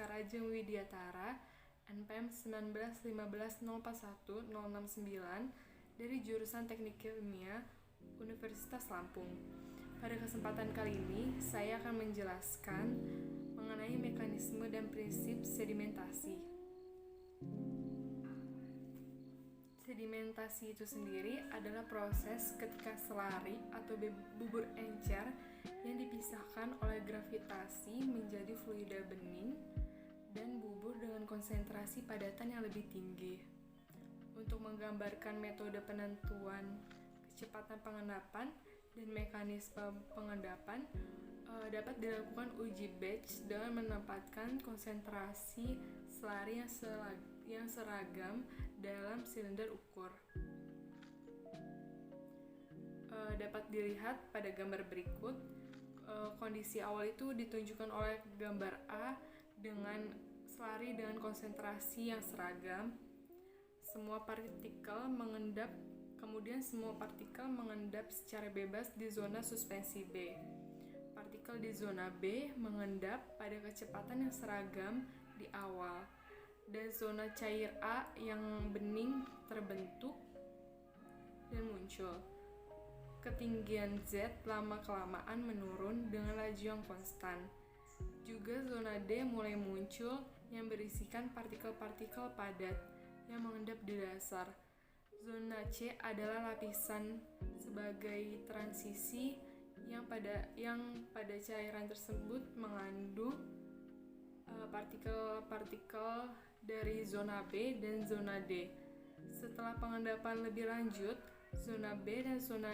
Karajeng Widyatara, NPM 1915041-069 dari jurusan Teknik Kimia Universitas Lampung. Pada kesempatan kali ini, saya akan menjelaskan mengenai mekanisme dan prinsip sedimentasi. Sedimentasi itu sendiri adalah proses ketika selari atau bubur encer yang dipisahkan oleh gravitasi menjadi fluida bening dan bubur dengan konsentrasi padatan yang lebih tinggi. Untuk menggambarkan metode penentuan kecepatan pengendapan dan mekanisme pengendapan, dapat dilakukan uji batch dengan menempatkan konsentrasi selari yang seragam dalam silinder ukur. Dapat dilihat pada gambar berikut. Kondisi awal itu ditunjukkan oleh gambar A dengan selari dengan konsentrasi yang seragam. Semua partikel mengendap secara bebas di zona suspensi B. Partikel di zona B mengendap pada kecepatan yang seragam di awal, dan zona cair A yang bening terbentuk dan muncul. Ketinggian Z lama-kelamaan menurun dengan laju yang konstan. Juga zona D mulai muncul yang berisikan partikel-partikel padat yang mengendap di dasar. Zona C adalah lapisan sebagai transisi yang pada cairan tersebut mengandung partikel-partikel dari zona B dan zona D. Setelah pengendapan lebih lanjut, zona B dan zona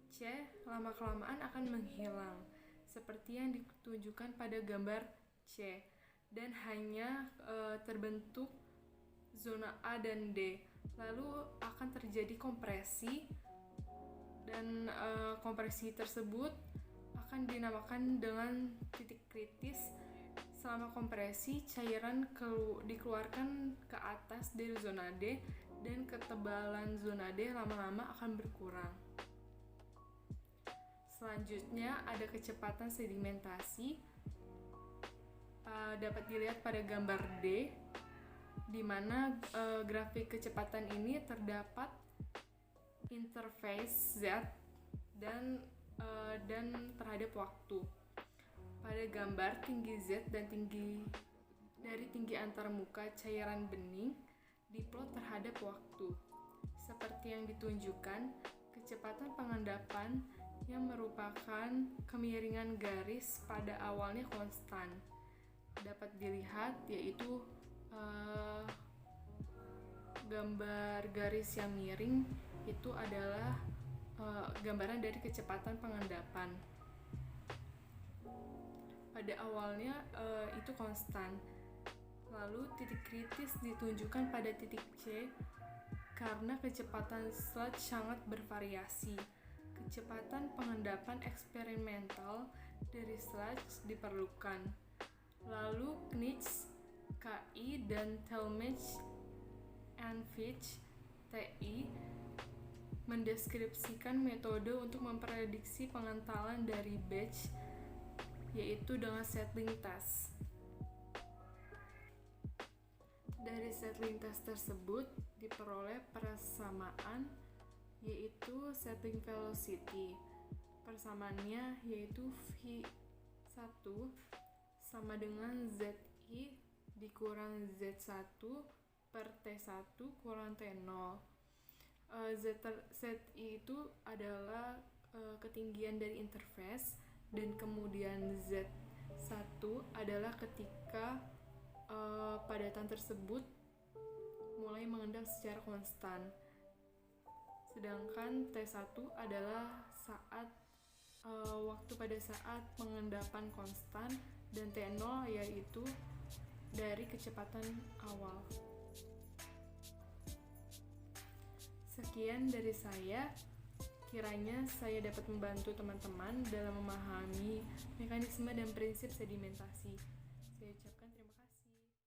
C lama-kelamaan akan menghilang, seperti yang ditunjukkan pada gambar C, dan hanya terbentuk zona A dan D. Lalu akan terjadi kompresi, dan kompresi tersebut akan dinamakan dengan titik kritis. Selama kompresi, cairan dikeluarkan ke atas dari zona D, dan ketebalan zona D lama-lama akan berkurang. Selanjutnya ada kecepatan sedimentasi. Dapat dilihat pada gambar D, di mana grafik kecepatan ini terdapat interface Z dan terhadap waktu. Pada gambar, tinggi Z dan tinggi antarmuka cairan bening diplot terhadap waktu. Seperti yang ditunjukkan, kecepatan pengendapan yang merupakan kemiringan garis pada awalnya konstan. Dapat dilihat yaitu gambar garis yang miring itu adalah gambaran dari kecepatan pengendapan. Pada awalnya itu konstan. Lalu titik kritis ditunjukkan pada titik C karena kecepatan sludge sangat bervariasi. Kecepatan pengendapan eksperimental dari sludge diperlukan. Lalu Knizia, KI, dan Talmadge and Fitch, TI, mendeskripsikan metode untuk memprediksi pengentalan dari batch, yaitu dengan settling test. Dari settling test tersebut diperoleh persamaan, yaitu settling velocity. Persamaannya yaitu V1 sama dengan ZI dikurang Z1 per T1 kurang T0. ZI itu adalah ketinggian dari interface, dan kemudian Z1 adalah ketika padatan tersebut mulai mengendap secara konstan. Sedangkan T1 adalah waktu pada saat pengendapan konstan, dan T0 yaitu dari kecepatan awal. Sekian dari saya. Kiranya saya dapat membantu teman-teman dalam memahami mekanisme dan prinsip sedimentasi.